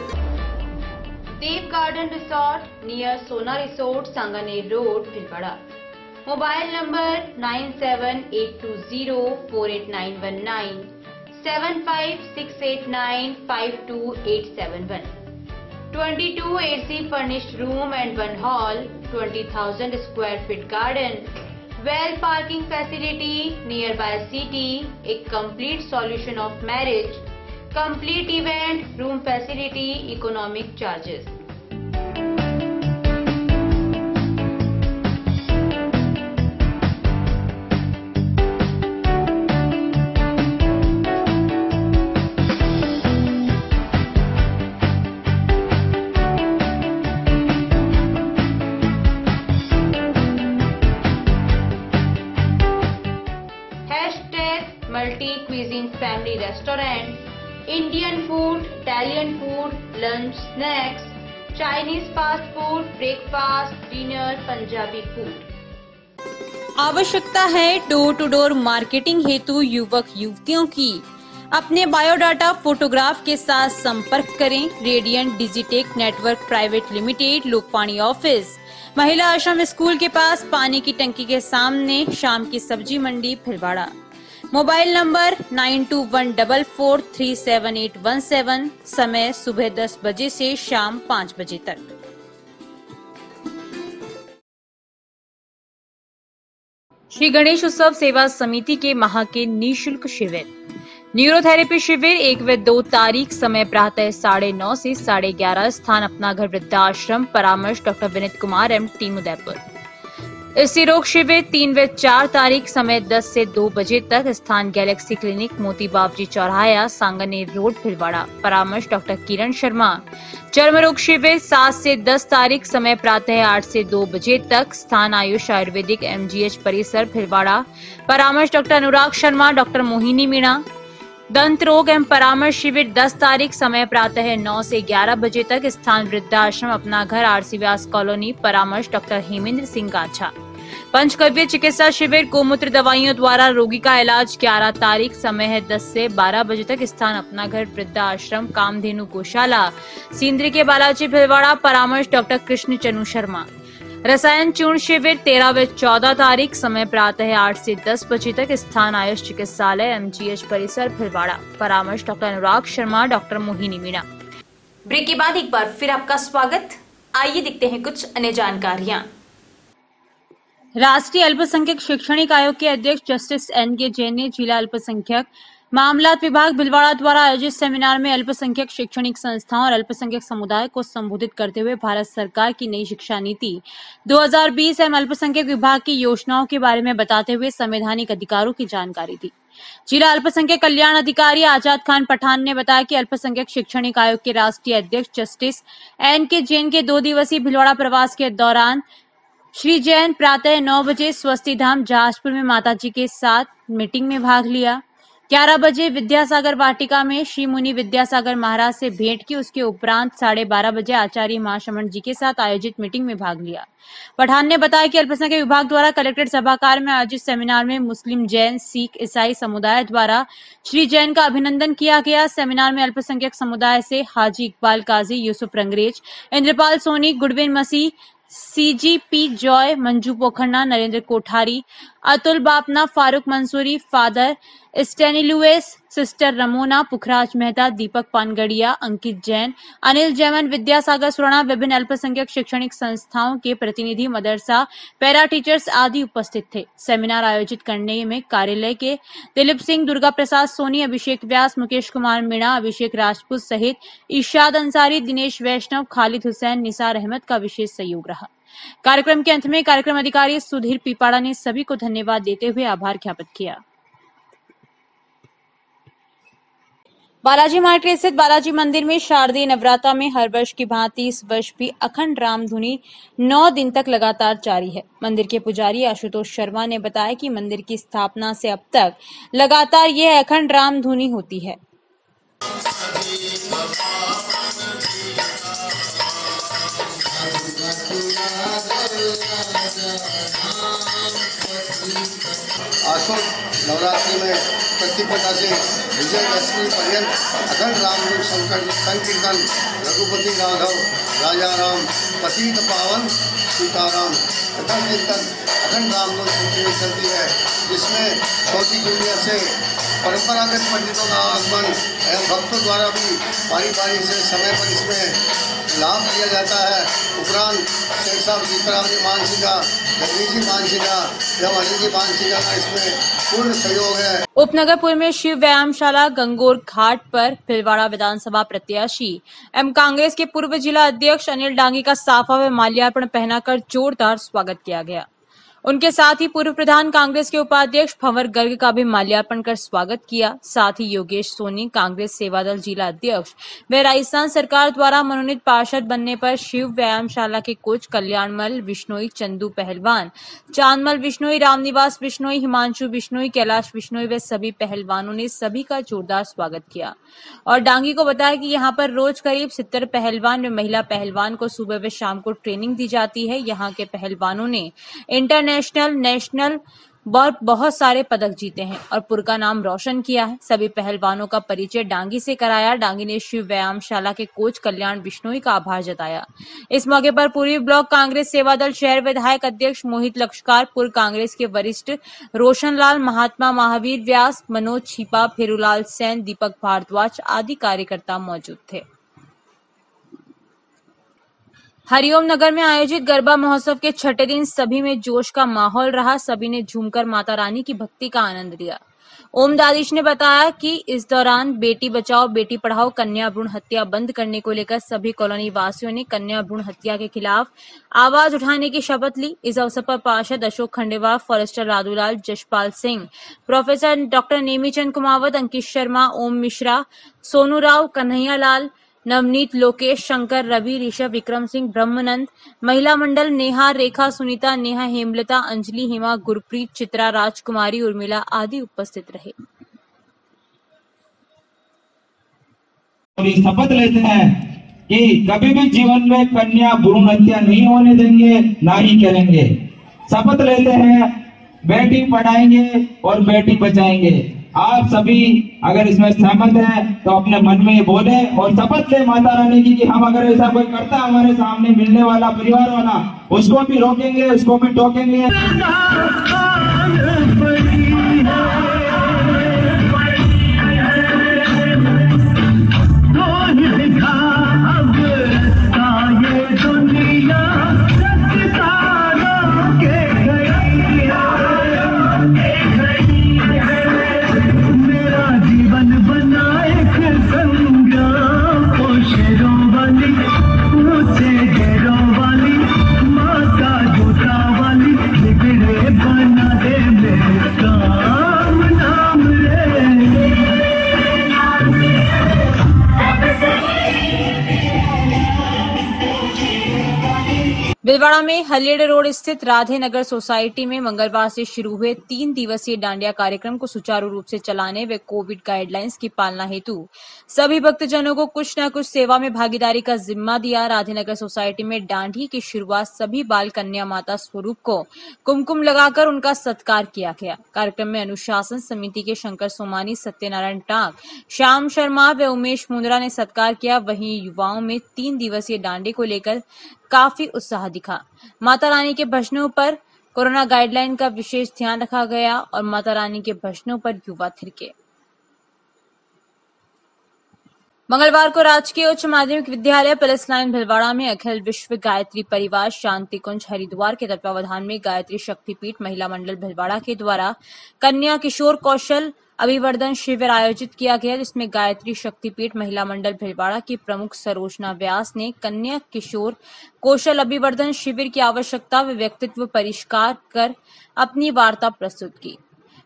Dev garden resort near Sona resort, Sanganer road, Bhilwara. Mobile number 9782048919, 7568952871। 22 AC furnished room and 1 hall, 20,000 square feet garden, well parking facility nearby city, a complete solution of marriage, complete event, room facility, economic charges. Multi-cuisine family restaurant, Indian food, Italian food, lunch, snacks, Chinese fast food, breakfast, dinner, Punjabi food. आवश्यकता है door to door marketing हेतु युवक युवतियों की। अपने biodata photograph के साथ संपर्क करें। Radiant digitech network private limited, Lokpani office, महिला आश्रम स्कूल के पास, पानी की टंकी के सामने, शाम की सब्जी मंडी, भीलवाड़ा। Mobile number 9214437817। समय सुबह 10 बजे से शाम 5 बजे तक। श्री गणेश उत्सव सेवा समिति के माह के निःशुल्क शिविर। न्यूरोथेरेपी शिविर 1 व 2 तारीख, समय प्रातः 9:30 से 11:30। स्थान अपना घर वृद्धाश्रम, परामर्श doctor Vineet Kumar M, team Udaipur. स्त्री रोग शिविर 3 व 4 तारीख, समय 10 से 2 बजे तक। स्थान गैलेक्सी क्लिनिक, मोती बावजी चौराहा, सांगानेर रोड, भीलवाड़ा। परामर्श डॉक्टर किरण शर्मा। चर्म रोग शिविर 7 से 10 तारीख, समय प्रातः 8 से 2 बजे तक। स्थान आयुष आयुर्वेदिक MGH परिसर, भीलवाड़ा। परामर्श डॉक्टर अनुराग शर्मा, डॉक्टर मोहिनी मीणा। दंत रोग एवं परामर्श शिविर 10 तारीख, समय प्रातः 9 से 11 बजे तक। स्थान वृद्धाश्रम अपना घर, RC व्यास कॉलोनी। परामर्श डॉक्टर हेमेंद्र सिंह गाछा। पंचकव्य चिकित्सा शिविर गोमूत्र दवाइयों द्वारा रोगी का इलाज 11 तारीख, समय है 10 से 12 बजे तक। स्थान अपना घर वृद्धाश्रम कामधेनु गौशाला, सिंदरी के बालाजी, भीलवाड़ा। परामर्श डॉक्टर कृष्ण चनु शर्मा। रसायन चूर्ण शिविर 13 व 14 तारीख, समय प्रातः 8 से 10 बजे तक, स्थान आयुष चिकित्सालय MGH परिसर भिलवाड़ा। परामर्श doctor Anurag Sharma, doctor Mohini Meena. Break के बाद एक बार फिर आपका स्वागत। आइए देखते हैं कुछ अन्य जानकारियां। राष्ट्रीय अल्पसंख्यक शैक्षणिक आयोग के अध्यक्ष जस्टिस NK जैन ने जिला अल्पसंख्यक मामलात विभाग भिलवाड़ा द्वारा आयोजित सेमिनार में अल्पसंख्यक शैक्षणिक संस्थाओं और अल्पसंख्यक समुदाय को संबोधित करते हुए भारत सरकार की नई शिक्षा नीति 2020 एवं अल्पसंख्यक विभाग की योजनाओं के बारे में बताते हुए संवैधानिक अधिकारों की जानकारी दी। जिला अल्पसंख्यक कल्याण अधिकारी आजाद खान पठान ने बताया कि अल्पसंख्यक शैक्षणिक आयोग के राष्ट्रीय अध्यक्ष जस्टिस NK जैन के 2 दिवसीय भिलवाड़ा प्रवास के दौरान श्री जैन प्रातः 9 बजे स्वस्ति धाम जहाजपुर में माताजी के साथ मीटिंग में भाग लिया। 11 बजे विद्यासागर वाटिका में श्री मुनि विद्यासागर महाराज से भेंट की। उसके उपरांत 12:30 बजे आचार्य महाशमन जी के साथ आयोजित मीटिंग में भाग लिया। पठान ने बताया कि अल्पसंख्यक विभाग द्वारा कलेक्ट्रेट सभागार में आयोजित सेमिनार में मुस्लिम, जैन, सिख, ईसाई समुदाय द्वारा श्री जैन का अभिनंदन किया गया। सेमिनार में अल्पसंख्यक समुदाय से Haji Iqbal Qazi, Yusuf Rangrez, Indrapal Soni, Goodwin Masih, CGP Joy, Manju Pokharna, Narendra Kothari, Atul Bapna, Farooq Mansuri, father Stanislaus, sister Ramona, Pukhraj Mehta, Deepak Pangariya, Ankit Jain, Anil Jaiman, Vidyasagar Surana, विभिन्न अल्पसंख्यक शैक्षणिक संस्थाओं के प्रतिनिधि, मदरसा, पैरा टीचर्स आदि उपस्थित थे। सेमिनार आयोजित करने में कार्यालय के दिलीप सिंह, दुर्गा प्रसाद सोनी, अभिषेक व्यास, मुकेश कुमार मीणा, अभिषेक राजपूत सहित इशाद अंसारी, दिनेश वैष्णव, खालिद हुसैन, निसार अहमद का विशेष सहयोग रहा। कार्यक्रम के अंत में कार्यक्रम अधिकारी सुधीर पीपाड़ा ने सभी को धन्यवाद देते हुए आभार ज्ञापित किया। बालाजी मार्केट स्थित बालाजी मंदिर में शारदीय नवरात्र में हर वर्ष की भांति इस वर्ष भी अखंड रामधुनी 9 दिन तक लगातार जारी है। मंदिर के पुजारी आशुतोष शर्मा ने बताया कि मंदिर की स्थापना से अब तक लगातार यह अखंड रामधुनी होती है। आसो नवरात्रि में प्रतिपदा से विजयदशमी पर्यंत अखंड रामधुन संकीर्तन रघुपति राघव राजा राम पतित पावन सीताराम कथा कीर्तन अखंड रामधुन संकीर्तन चलती है, जिसमें छोटी दुनिया से परंपरागत पंडितों का आगमन एवं भक्तों द्वारा भी बारी बारी से समय पर इसमें लाभ लिया जाता है। उपरांत शेख साहब सीताराम जी मानसिका, जगदीश जी मानसिका एवं अनिल जी मानसिका का इसमें पूर्ण सहयोग है। उपनगरपुर में शिव व्यायामशाला गंगोर घाट पर भिलवाड़ा विधानसभा प्रत्याशी एवं कांग्रेस के पूर्व जिला अध्यक्ष अनिल डांगी का साफा व माल्यार्पण पहनाकर जोरदार स्वागत किया गया। उनके साथ ही पूर्व प्रधान कांग्रेस के उपाध्यक्ष भंवर गर्ग का भी माल्यार्पण कर स्वागत किया। साथ ही योगेश सोनी कांग्रेस सेवादल जिला अध्यक्ष व राजस्थान सरकार द्वारा मनोनीत पार्षद बनने पर शिव व्यायामशाला के कोच कल्याणमल बिश्नोई, चंदू पहलवान, चांदमल बिश्नोई, रामनिवास बिश्नोई, हिमांशु बिश्नोई, कैलाश बिश्नोई व सभी पहलवानों ने सभी का जोरदार स्वागत किया और डांगी को बताया कि यहाँ पर रोज करीब 70 पहलवान व महिला पहलवान को सुबह व शाम को ट्रेनिंग दी जाती है। यहाँ के पहलवानों ने इंटरनेशनल, नेशनल बहुत सारे पदक जीते हैं और पुर का नाम रोशन किया है। सभी पहलवानों का परिचय डांगी से कराया। डांगी ने शिव व्यायामशाला के कोच कल्याण बिश्नोई का आभार जताया। इस मौके पर पूर्वी ब्लॉक कांग्रेस सेवादल शहर विधायक अध्यक्ष मोहित लक्षकार, पूर्व कांग्रेस के वरिष्ठ रोशनलाल, महात्मा महावीर व्यास, मनोज छिपा, फेरूलाल सेन, दीपक भारद्वाज आदि कार्यकर्ता मौजूद थे। हरिओम नगर में आयोजित गरबा महोत्सव के छठे दिन सभी में जोश का माहौल रहा। सभी ने झूमकर माता रानी की भक्ति का आनंद लिया। ओम दादिश ने बताया कि इस दौरान बेटी बचाओ बेटी पढ़ाओ कन्या भ्रूण हत्या बंद करने को लेकर सभी कॉलोनी वासियों ने कन्या भ्रूण हत्या के खिलाफ आवाज उठाने की शपथ ली। इस अवसर पर पार्षद Ashok Khandelwal, forester Radhulal, Jaspal Singh, professor doctor Nemichand Kumawat, Ankit Sharma, Om Mishra, Sonu Rao, Kanhaiya Lal, Navneet, Lokesh, Shankar, Ravi, Rishabh, Vikram Singh, Brahmanand, महिला मंडल नेहा, रेखा, सुनीता, नेहा, हेमलता, अंजलि, हिमा, गुरप्रीत, चित्रा, राजकुमारी, उर्मिला आदि उपस्थित रहे। शपथ लेते हैं कि कभी भी जीवन में कन्या भ्रूण हत्या नहीं होने देंगे, ना ही करेंगे। शपथ लेते हैं बेटी पढ़ाएंगे और बेटी बचाएंगे। आप सभी अगर इसमें सहमत हैं तो अपने मन में बोले और शपथ ले माता रानी की कि हम अगर ऐसा कोई करता हमारे सामने मिलने वाला परिवार वाला, उसको भी रोकेंगे, उसको भी टोकेंगे। भीलवाड़ा में हलेड़ रोड स्थित राधे नगर सोसाइटी में मंगलवार से शुरू हुए 3 दिवसीय डांडिया कार्यक्रम को सुचारू रूप से चलाने व कोविड गाइडलाइंस की पालना हेतु सभी भक्तजनों को कुछ न कुछ सेवा में भागीदारी का जिम्मा दिया। राधे नगर सोसाइटी में डांडी की शुरुआत सभी बाल कन्या माता स्वरूप को कुमकुम लगाकर उनका सत्कार किया गया। कार्यक्रम में अनुशासन समिति के शंकर सोमानी, सत्यनारायण टांक, श्याम शर्मा व उमेश मुंद्रा ने सत्कार किया। वहीं युवाओं में 3 दिवसीय डांडे को लेकर काफी उत्साह दिखा। माता रानी के भजनों पर कोरोना गाइडलाइन का विशेष ध्यान रखा गया और माता रानी के भजनों पर युवा थिरके। मंगलवार को राजकीय उच्च माध्यमिक विद्यालय पुलिस लाइन भीलवाड़ा में अखिल विश्व गायत्री परिवार शांति कुंज हरिद्वार के तत्वावधान में गायत्री शक्तिपीठ महिला मंडल भीलवाड़ा के द्वारा कन्या किशोर कौशल अभिवर्धन शिविर आयोजित किया गया, जिसमें गायत्री शक्तिपीठ महिला मंडल भीलवाड़ा की प्रमुख सरोजना व्यास ने कन्या किशोर कौशल अभिवर्धन शिविर की आवश्यकता व व्यक्तित्व परिष्कार कर अपनी वार्ता प्रस्तुत की।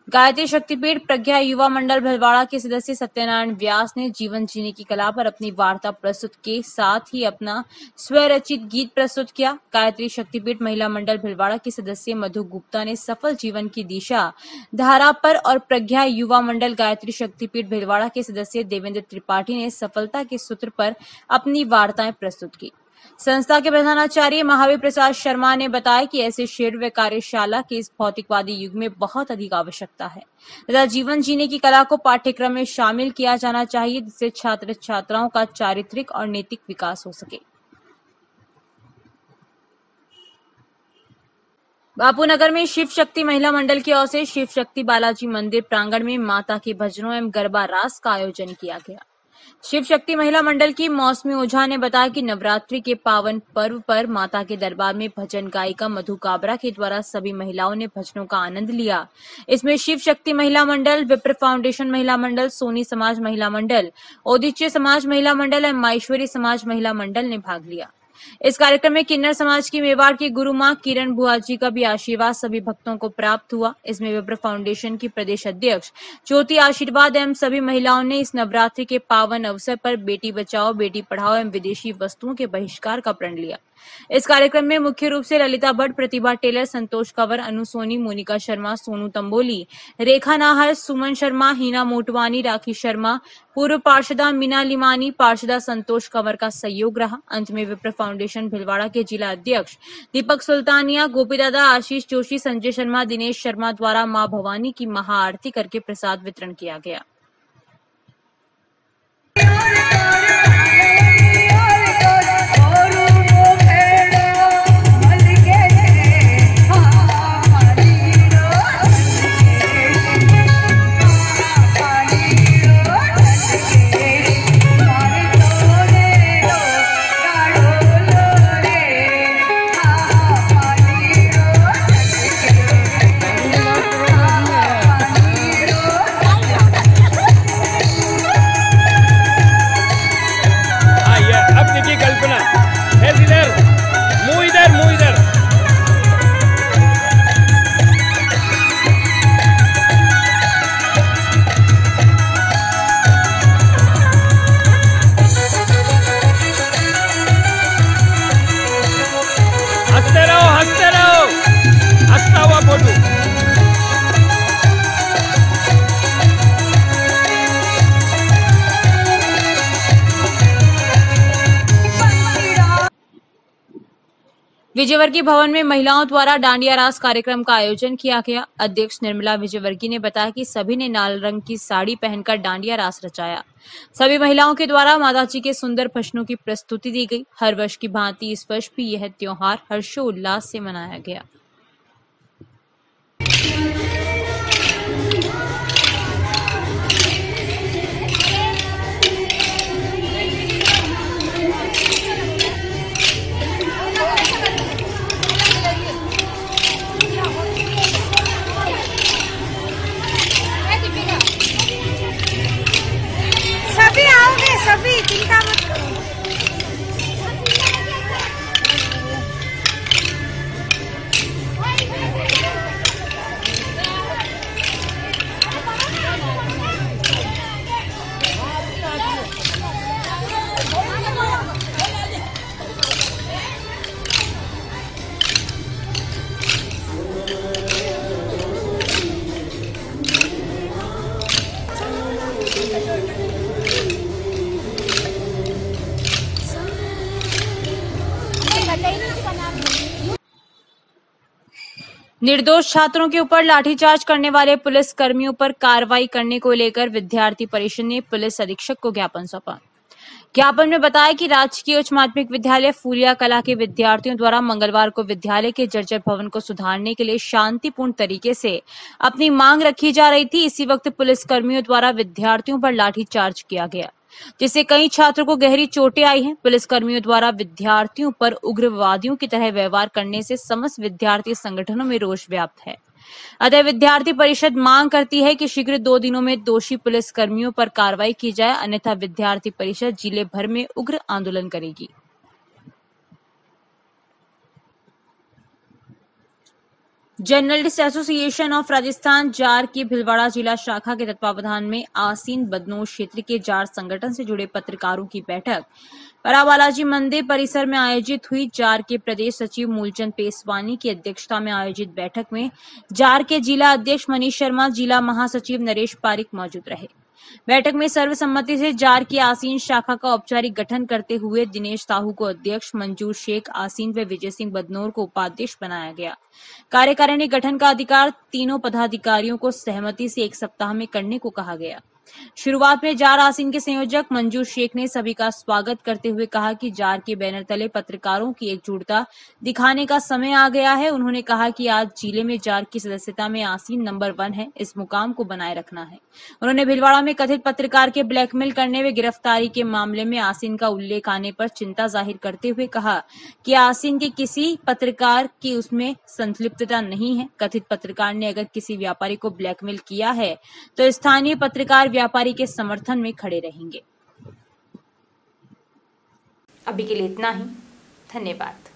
गायत्री शक्तिपीठ प्रज्ञा युवा मंडल भीलवाड़ा के सदस्य सत्यनारायण व्यास ने जीवन जीने की कला पर अपनी वार्ता प्रस्तुत के साथ ही अपना स्वरचित गीत प्रस्तुत किया। गायत्री शक्तिपीठ महिला मंडल भीलवाड़ा की सदस्य मधु गुप्ता ने सफल जीवन की दिशा धारा पर और प्रज्ञा युवा मंडल गायत्री शक्तिपीठ भीलवाड़ा के सदस्य देवेंद्र त्रिपाठी ने सफलता के सूत्र पर अपनी वार्ताएं प्रस्तुत की। संस्था के प्रधानाचार्य महावीर प्रसाद शर्मा ने बताया कि ऐसे शिविर व कार्यशाला की इस भौतिकवादी युग में बहुत अधिक आवश्यकता है तथा जीवन जीने की कला को पाठ्यक्रम में शामिल किया जाना चाहिए, जिससे छात्र छात्राओं का चारित्रिक और नैतिक विकास हो सके। बापूनगर में शिव शक्ति महिला मंडल की ओर से शिव शक्ति बालाजी मंदिर प्रांगण में माता के भजनों एवं गरबा रास का आयोजन किया गया। शिव शक्ति महिला मंडल की मौसमी ओझा ने बताया कि नवरात्रि के पावन पर्व पर माता के दरबार में भजन गायिका मधु काबरा के द्वारा सभी महिलाओं ने भजनों का आनंद लिया। इसमें शिव शक्ति महिला मंडल, विप्र फाउंडेशन महिला मंडल, सोनी समाज महिला मंडल, औदिच्य समाज महिला मंडल एवं माहेश्वरी समाज महिला मंडल ने भाग लिया। इस कार्यक्रम में किन्नर समाज की मेवाड़ की गुरु मां किरण बुआ जी का भी आशीर्वाद सभी भक्तों को प्राप्त हुआ। इसमें विप्र फाउंडेशन की प्रदेश अध्यक्ष ज्योति आशीर्वाद एवं सभी महिलाओं ने इस नवरात्रि के पावन अवसर पर बेटी बचाओ बेटी पढ़ाओ एवं विदेशी वस्तुओं के बहिष्कार का प्रण लिया। इस कार्यक्रम में मुख्य रूप से ललिता भट्ट, प्रतिभा टेलर, संतोष कंवर, अनु सोनी, मोनिका शर्मा, सोनू तंबोली, रेखा नाहर, सुमन शर्मा, हिना मोटवानी, राखी शर्मा, पूर्व पार्षदा मीना लिमानी, पार्षदा संतोष कंवर का सहयोग रहा। अंत में विप्र फाउंडेशन भीलवाड़ा के जिला अध्यक्ष दीपक सुल्तानिया, गोपीदादा, आशीष जोशी, संजय शर्मा, दिनेश शर्मा द्वारा मां भवानी की महाआरती करके प्रसाद वितरण किया गया। विजयवर्गीय भवन में महिलाओं द्वारा डांडिया रास कार्यक्रम का आयोजन किया गया। अध्यक्ष निर्मला विजयवर्गीय ने बताया कि सभी ने लाल रंग की साड़ी पहनकर डांडिया रास रचाया। सभी महिलाओं के द्वारा माताजी के सुंदर भजनों की प्रस्तुति दी गई। हर वर्ष की भांति इस वर्ष भी यह त्योहार हर्षोल्लास से मनाया गया। सभी आओगे, सभी चिंता मत करो। निर्दोष छात्रों के ऊपर लाठीचार्ज करने वाले पुलिस कर्मियों पर कार्रवाई करने को लेकर विद्यार्थी परिषद ने पुलिस अधीक्षक को ज्ञापन सौंपा। ज्ञापन में बताया कि राजकीय उच्च माध्यमिक विद्यालय फूलिया कला के विद्यार्थियों द्वारा मंगलवार को विद्यालय के जर्जर भवन को सुधारने के लिए शांतिपूर्ण तरीके से अपनी मांग रखी जा रही थी। इसी वक्त पुलिस कर्मियों द्वारा विद्यार्थियों पर लाठीचार्ज किया गया, जिससे कई छात्रों को गहरी चोटें आई हैं। पुलिस कर्मियों द्वारा विद्यार्थियों पर उग्रवादियों की तरह व्यवहार करने से समस्त विद्यार्थी संगठनों में रोष व्याप्त है। अतः विद्यार्थी परिषद मांग करती है कि शीघ्र 2 दिनों में दोषी पुलिस कर्मियों पर कार्रवाई की जाए, अन्यथा विद्यार्थी परिषद जिले भर में उग्र आंदोलन करेगी। Journalist association of Rajasthan jar की भिलवाड़ा जिला शाखा के तत्वावधान में आसीन बदनोर क्षेत्र के जार संगठन से जुड़े पत्रकारों की बैठक पराबालाजी मंदिर परिसर में आयोजित हुई। जार के प्रदेश सचिव मूलचंद पेसवानी की अध्यक्षता में आयोजित बैठक में जार के जिला अध्यक्ष मनीष शर्मा, जिला महासचिव नरेश पारिक मौजूद रहे। बैठक में सर्वसम्मति से जार की आसीन शाखा का औपचारिक गठन करते हुए दिनेश साहू को अध्यक्ष, मंजूर शेख आसीन व विजय सिंह बदनौर को उपाध्यक्ष बनाया गया। कार्यकारिणी गठन का अधिकार तीनों पदाधिकारियों को सहमति से 1 सप्ताह में करने को कहा गया। शुरुआत में जार आसीन के संयोजक मंजूर शेख ने सभी का स्वागत करते हुए कहा कि जार के बैनर तले पत्रकारों की एकजुटता दिखाने का समय आ गया है। उन्होंने कहा कि आज जिले में जार की सदस्यता में आसीन नंबर 1 है, इस मुकाम को बनाए रखना है। उन्होंने भिलवाड़ा में कथित पत्रकार के ब्लैकमेल करने व गिरफ्तारी के मामले में आसीन का उल्लेख आने पर चिंता जाहिर करते हुए कहा कि आसीन के किसी पत्रकार की उसमें संलिप्तता नहीं है। कथित पत्रकार ने अगर किसी व्यापारी को ब्लैकमेल किया है तो स्थानीय पत्रकार व्यापारी के समर्थन में खड़े रहेंगे। अभी के लिए इतना ही। धन्यवाद।